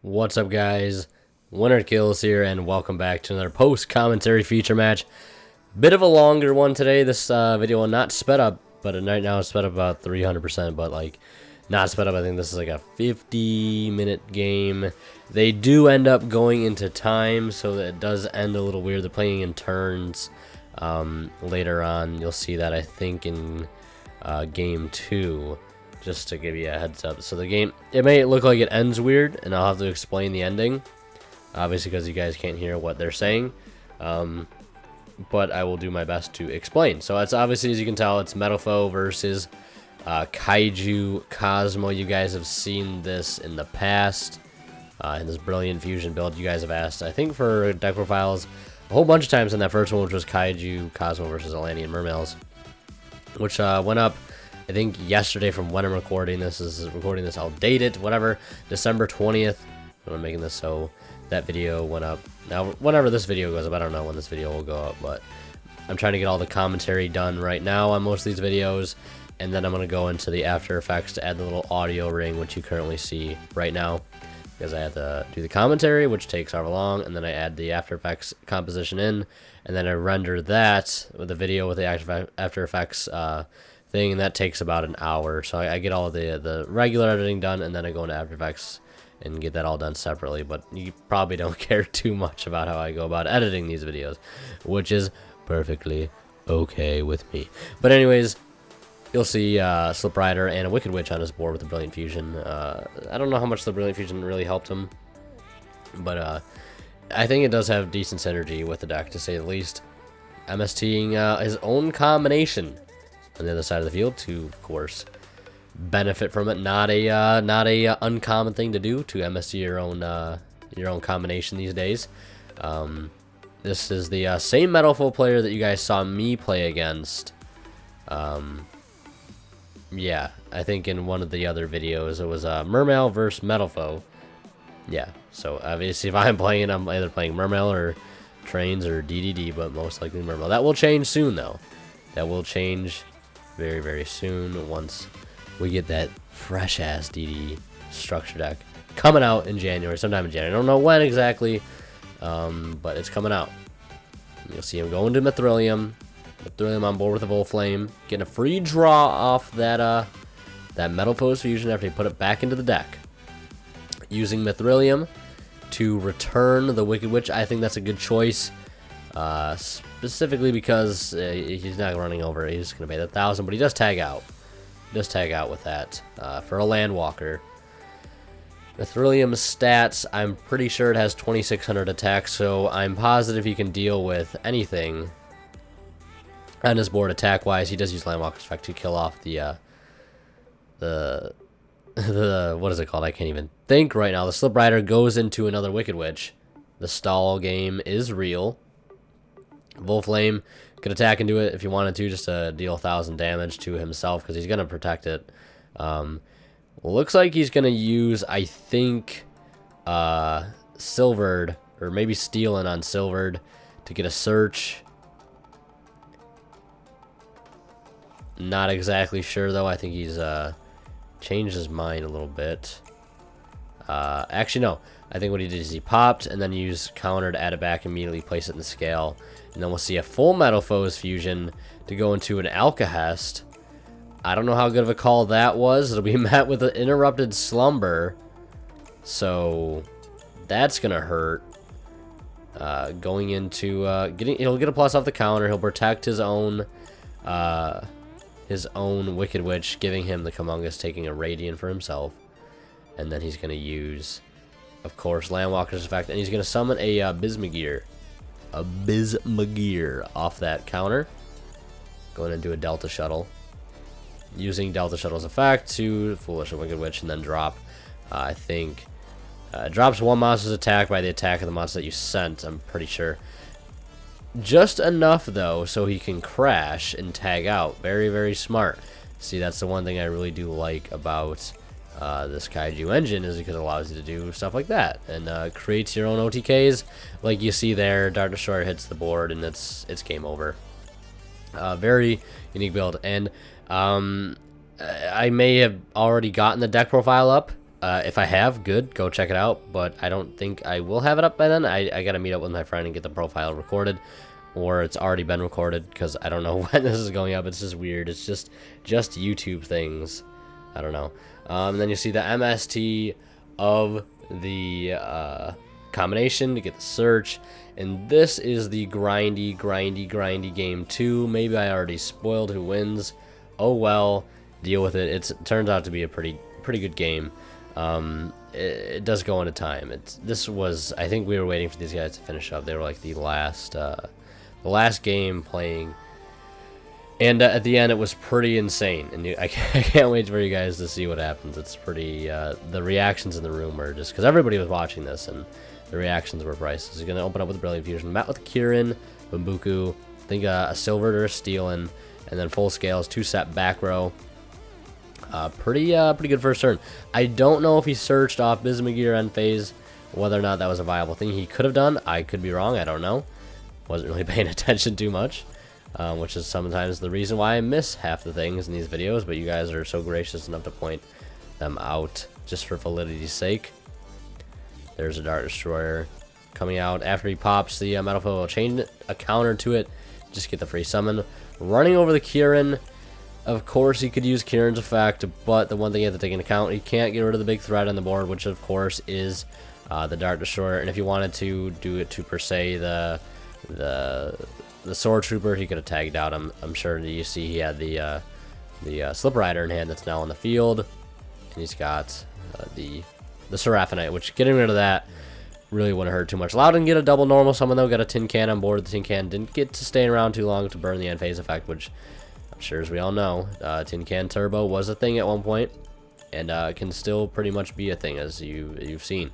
What's up, guys? Winner Kills here, and welcome back to another post-commentary feature match. Bit of a longer one today. This video will not sped up, but right now it's sped up about 300%, but like not sped up. I think this is like a 50-minute game. They do end up going into time, so that it does end a little weird. They're playing in turns. Later on, you'll see that, I think, in game 2. Just to give you a heads up. So the game, it may look like it ends weird, and I'll have to explain the ending, obviously, because you guys can't hear what they're saying. But I will do my best to explain. So it's obviously, as you can tell, it's Metalfoe versus Kaiju-Kozmo. You guys have seen this in the past, in this brilliant fusion build. You guys have asked, I think, for deck profiles a whole bunch of times in that first one, which was Kaiju-Kozmo versus Atlantean Mermails, which went up, I think, yesterday from when I'm recording this. I'll date it, whatever, December 20th when I'm making this, so that video went up. Now, whenever this video goes up, I don't know when this video will go up, but I'm trying to get all the commentary done right now on most of these videos, and then I'm going to go into the After Effects to add the little audio ring, which you currently see right now, because I have to do the commentary, which takes however long, and then I add the After Effects composition in, and then I render that with the video with the After Effects thing, and that takes about an hour. So I get all the regular editing done, and then I go into After Effects and get that all done separately. But you probably don't care too much about how I go about editing these videos, which is perfectly okay with me. But anyways, you'll see Slip Rider and a Wicked Witch on his board with the Brilliant Fusion. I don't know how much the Brilliant Fusion really helped him, but I think it does have decent synergy with the deck, to say the least. MSTing his own combination on the other side of the field to, of course, benefit from it. Not a uncommon thing to do, to MST your own combination these days. This is the same Metalfoe player that you guys saw me play against. Yeah, I think in one of the other videos it was Mermail versus Metalfoe. Yeah, so obviously if I'm playing, I'm either playing Mermail or Trains or DDD, but most likely Mermail. That will change soon, though. That will change very, very soon once we get that fresh-ass DD structure deck coming out in January, sometime in January. I don't know when exactly, but it's coming out. You'll see him going to Mithrilium. Mithrilium on board with a Volflame, getting a free draw off that Metalfoe fusion after he put it back into the deck. Using Mithrilium to return the Wicked Witch, I think that's a good choice. Specifically because he's not running over. He's going to pay the 1,000, but he does tag out. He does tag out with that for a Landwalker. Mithrilium's stats, I'm pretty sure it has 2,600 attack, so I'm positive he can deal with anything on his board attack-wise. He does use Landwalker's effect to kill off the what is it called? I can't even think right now. The Slip Rider goes into another Wicked Witch. The stall game is real. Volflame could attack and do it if you wanted to, just to deal 1,000 damage to himself, because he's going to protect it. Looks like he's going to use, I think, Silvered, or maybe Stealing on Silvered to get a search. Not exactly sure, though. I think he's changed his mind a little bit. Actually, no. I think what he did is he popped and then used counter to add it back, immediately place it in the scale. And then we'll see a full Metalfoe's fusion to go into an Alcahest. I don't know how good of a call that was. It'll be met with an interrupted slumber. So that's going to hurt. Going into he'll get a plus off the counter. He'll protect his own Wicked Witch, giving him the Kamungus, taking a Radiant for himself. And then he's going to use, of course, Landwalker's effect, and he's going to summon a Bismugear. A Bismugear off that counter. Going into a Delta Shuttle. Using Delta Shuttle's effect to Foolish a Wicked Witch and then drop, I think, drops one monster's attack by the attack of the monster that you sent, I'm pretty sure. Just enough, though, so he can crash and tag out. Very, very smart. See, that's the one thing I really do like about this Kaiju engine, is because it allows you to do stuff like that and creates your own OTKs, like you see there. Dart Destroyer hits the board and it's game over. Very unique build, and I may have already gotten the deck profile up If I have, good, go check it out, but I don't think I will have it up by then. I gotta meet up with my friend and get the profile recorded, or it's already been recorded, because I don't know when this is going up. It's just weird. It's just YouTube things. I don't know. And then you see the MST of the combination to get the search, and this is the grindy game 2. Maybe I already spoiled who wins. Oh well, deal with it. It turns out to be a pretty good game. It does go into time. This was, I think we were waiting for these guys to finish up. They were like the last game playing, and at the end it was pretty insane, and I can't wait for you guys to see what happens. It's pretty, the reactions in the room were just, because everybody was watching this, and the reactions were priceless. He's going to open up with a Brilliant Fusion, Met with Kieran, Bambuku, I think a Silvered or a Steelin', and then full scales, 2-set back row. Pretty good first turn. I don't know if he searched off Bismugear end phase, whether or not that was a viable thing he could have done. I could be wrong. I don't know. Wasn't really paying attention too much, which is sometimes the reason why I miss half the things in these videos, but you guys are so gracious enough to point them out just for validity's sake. There's a Dart Destroyer coming out. After he pops, the Metalfoe will change a counter to it, just get the free summon. Running over the Kieran. Of course, he could use Kieran's effect, but the one thing you have to take into account, he can't get rid of the big threat on the board, which of course is the Dart Destroyer. And if you wanted to do it to per se the Sword Trooper, he could have tagged out. I'm sure you see he had the Slip Rider in hand that's now on the field, and he's got the Seraphonite, which getting rid of that really wouldn't hurt too much. Allowed him to get a double normal summon though. Got a Tin Can on board. The Tin Can didn't get to stay around too long to burn the end phase effect, which I'm sure, as we all know, Tin Can Turbo was a thing at one point, and can still pretty much be a thing, as you've seen.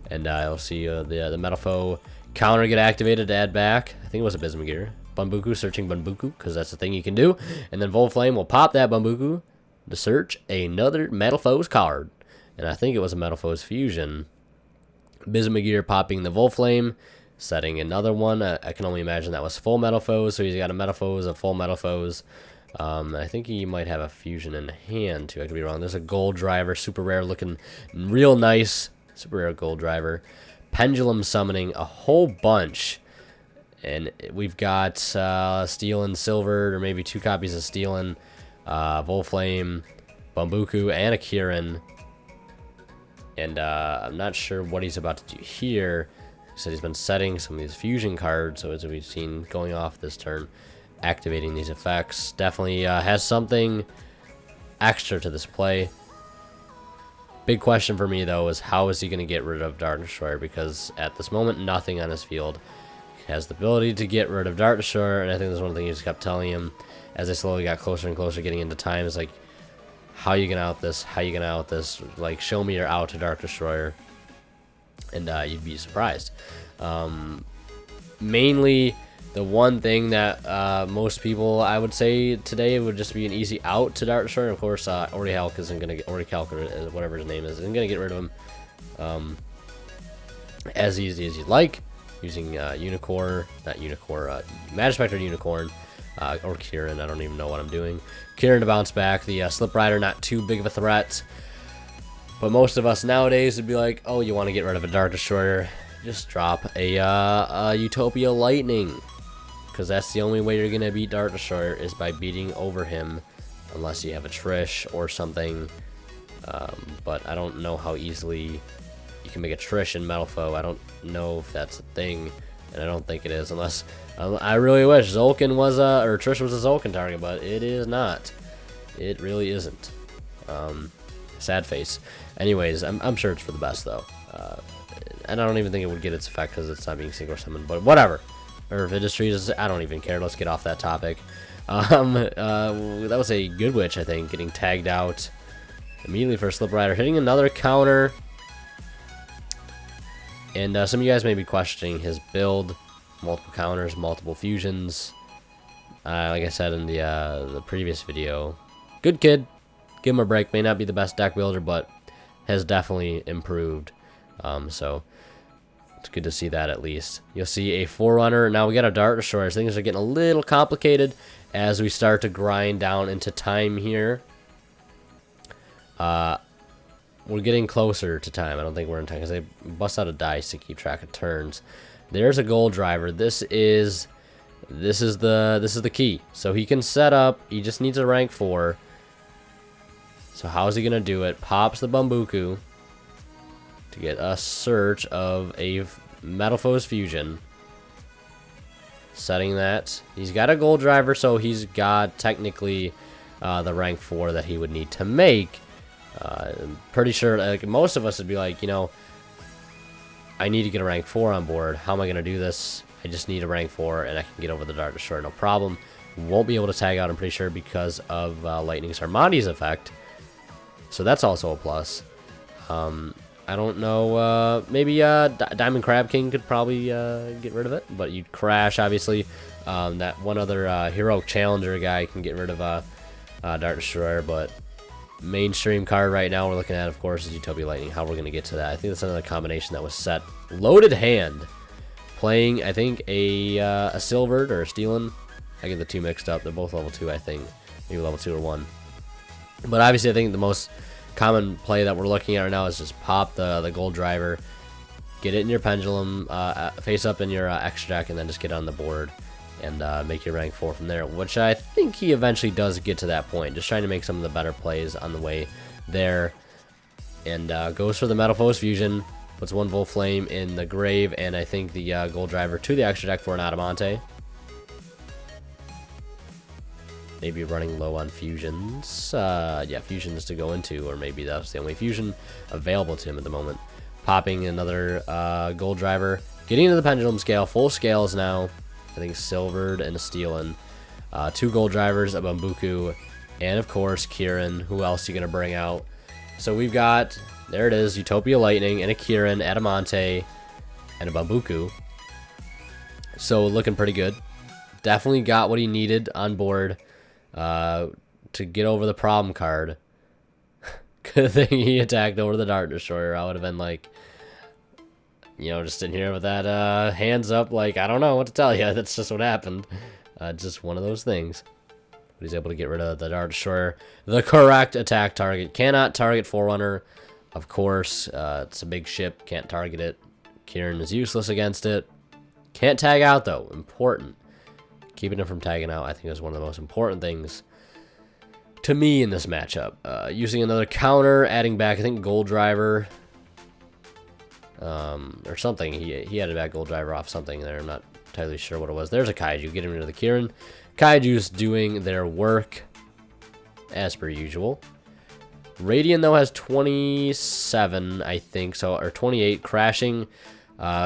And you'll see the Metalfoe counter get activated to add back. I think it was a Bismugear. Bambuku searching Bambuku, because that's the thing you can do. And then Volflame will pop that Bambuku to search another Metalfoe's card. And I think it was a Metalfoe's Fusion. Bismugear popping the Volflame, setting another one. I can only imagine that was full Metalfoe, so he's got a Metalfoes, a full Metalfoes. I think he might have a Fusion in hand too. I could be wrong. There's a Gold Driver, super rare, looking real nice. Super rare Gold Driver. Pendulum summoning a whole bunch, and we've got Steel and Silver, or maybe 2 copies of Steel and Volflame, Bambuku, and a Kieran. And I'm not sure what he's about to do here. He said he's been setting some of these fusion cards, so as we've seen going off this turn, activating these effects. Definitely has something extra to this play. Big question for me, though, is how is he going to get rid of Dart Destroyer? Because at this moment, nothing on his field has the ability to get rid of Dart Destroyer, and I think that's one thing he just kept telling him as they slowly got closer and closer getting into time. Is like, how you gonna out this? How you gonna out this? Like, show me your out to Dart Destroyer, and you'd be surprised. Mainly, the one thing that most people, I would say today, would just be an easy out to Dart Destroyer. Of course, Orihulk isn't gonna get Orihulk, or whatever his name isn't gonna get rid of him as easy as you'd like, using Unicorn, not Unicorn, Magispector Unicorn, or Kieran. I don't even know what I'm doing. Kieran to bounce back. The Slip Rider, not too big of a threat, but most of us nowadays would be like, oh, you want to get rid of a Dart Destroyer, just drop a Utopia Lightning, because that's the only way you're gonna beat Dart Destroyer, is by beating over him, unless you have a Trish or something. But I don't know how easily you can make a Trish in Metalfoe. I don't know if that's a thing, and I don't think it is, unless I really wish Zolkin was or Trish was a Zolkin target, but it is not. It really isn't. Sad face. Anyways, I'm sure it's for the best though, and I don't even think it would get its effect because it's not being synchro summoned. But whatever. Or if Industries, I don't even care. Let's get off that topic. That was a Good Witch, I think, getting tagged out immediately for Slip Rider, hitting another counter. And some of you guys may be questioning his build. Multiple counters, multiple fusions. Like I said in the previous video, good kid. Give him a break. May not be the best deck builder, but has definitely improved. So it's good to see that at least. You'll see a Forerunner. Now we got a Dart Destroyer. Things are getting a little complicated as we start to grind down into time here. we're getting closer to time. I don't think we're in time because they bust out a dice to keep track of turns. There's a gold driver. This is the key. So he can set up. He just needs a rank 4. So how is he gonna do it? Pops the Bambuku to get a search of a Metalfoe's fusion. Setting that. He's got a gold driver, so he's got technically the rank 4 that he would need to make. I'm pretty sure like most of us would be like, you know, I need to get a rank 4 on board. How am I going to do this? I just need a rank 4 and I can get over the Dart Destroyer, no problem. Won't be able to tag out, I'm pretty sure, because of Lightning's Armandi's effect. So that's also a plus. I don't know, maybe Diamond Crab King could probably get rid of it, but you'd crash, obviously. That one other Heroic Challenger guy can get rid of Dart Destroyer, but mainstream card right now we're looking at, of course, is Utopia Lightning. How we're going to get to that. I think that's another combination that was set. Loaded hand. Playing, I think, a Silvered or a Steelin. I get the two mixed up. They're both level 2, I think. Maybe level 2 or 1. But obviously, I think the most common play that we're looking at right now is just pop the gold driver, get it in your pendulum, face up in your extra deck, and then just get on the board and make your rank 4 from there, which I think he eventually does get to that point. Just trying to make some of the better plays on the way there. And goes for the Metalfoe's fusion, puts one Volt Flame in the grave, and I think the gold driver to the extra deck for an Adamante. Maybe running low on fusions. Yeah, fusions to go into, or maybe that's the only fusion available to him at the moment. Popping another gold driver. Getting into the pendulum scale. Full scales now. I think Silvered and a Steelin. 2 gold drivers, a Bambuku, and of course Kieran. Who else are you going to bring out? So we've got, there it is, Utopia Lightning, and a Kieran, Adamante, and a Bambuku. So looking pretty good. Definitely got what he needed on board to get over the problem card. Good thing he attacked over the Dart Destroyer. I would have been like, you know, just sitting here with that hands up, like, I don't know what to tell you. That's just what happened. Just one of those things. But he's able to get rid of the Dart Destroyer. The correct attack target. Cannot target Forerunner. Of course, it's a big ship. Can't target it. Kieran is useless against it. Can't tag out, though. Important. Keeping him from tagging out, I think, is one of the most important things to me in this matchup. Using another counter, adding back, I think, Gold Driver. Or something. He added back Gold Driver off something there. I'm not entirely sure what it was. There's a Kaiju. Get him rid of the Kieran. Kaiju's doing their work as per usual. Radiant, though, has 27, I think, so, or 28, crashing,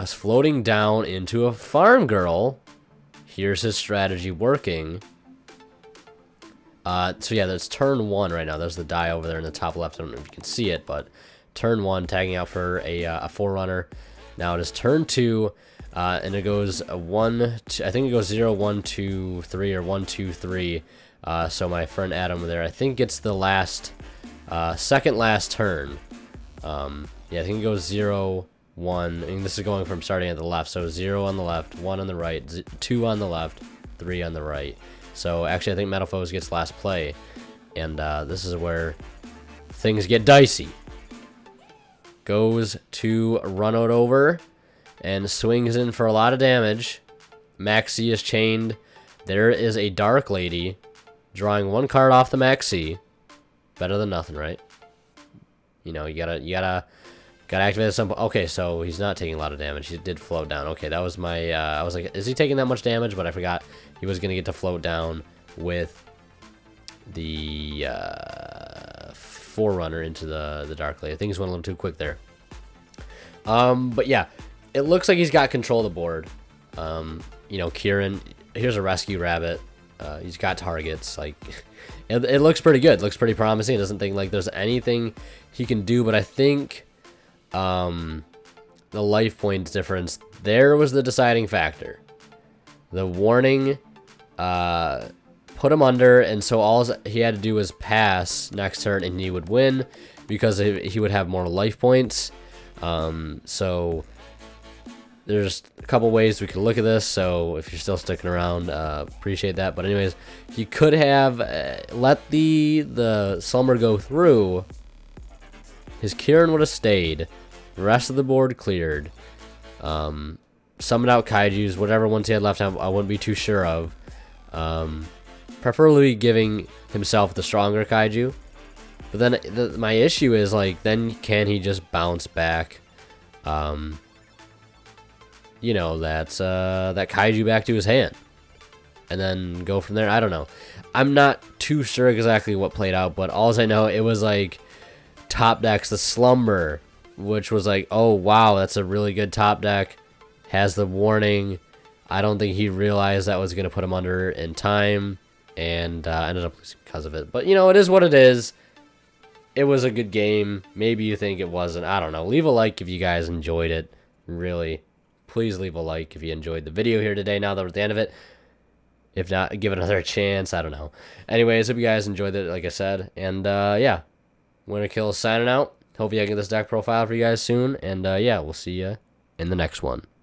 floating down into a Farm Girl. Here's his strategy working. So yeah, that's turn 1 right now. There's the die over there in the top left. I don't know if you can see it, but turn 1, tagging out for a Forerunner. Now it is turn 2, and it goes 1, 2, I think it goes 0, 1, 2, 3, or 1, 2, 3. So my friend Adam there, I think it's the last, second last turn. Yeah, I think it goes 0, 1. I mean, this is going from starting at the left, so 0 on the left, 1 on the right, 2 on the left, 3 on the right. So actually, I think Metalfoe gets last play, and this is where things get dicey. Goes to run it over and swings in for a lot of damage. Maxi is chained. There is a Dark Lady drawing 1 card off the Maxi. Better than nothing, right? You know, you gotta activate at some point. Okay, so he's not taking a lot of damage. He did float down. Okay, that was my, I was like, is he taking that much damage? But I forgot he was going to get to float down with the Forerunner into the Dark Lady. I think he's went a little too quick there. But yeah, it looks like he's got control of the board. You know, Kieran, here's a Rescue Rabbit. He's got targets. Like, it looks pretty good. It looks pretty promising. It doesn't think like there's anything he can do, but I think the life points difference there was the deciding factor. The warning put him under, and so all he had to do was pass next turn and he would win because he would have more life points. So there's a couple ways we could look at this, so if you're still sticking around, appreciate that. But anyways, he could have let the Slumber go through his Kieran would have stayed. The rest of the board cleared. Summoned out Kaijus, whatever ones he had left, I wouldn't be too sure of. Preferably giving himself the stronger Kaiju. But then my issue is, like, then can he just bounce back, you know, that Kaiju back to his hand? And then go from there? I don't know. I'm not too sure exactly what played out, but all I know, it was like top decks the Slumber, which was like, oh wow, that's a really good top deck. Has the warning. I don't think he realized that was going to put him under in time, and ended up losing because of it. But, you know, it is what it is. It was a good game. Maybe you think it wasn't. I don't know. Leave a like if you guys enjoyed it. Really, please leave a like if you enjoyed the video here today, now that we're at the end of it. If not, give it another chance. I don't know. Anyways, hope you guys enjoyed it, like I said. And, yeah. Winner Kill signing out. Hopefully I get this deck profile for you guys soon. And, yeah, we'll see you in the next one.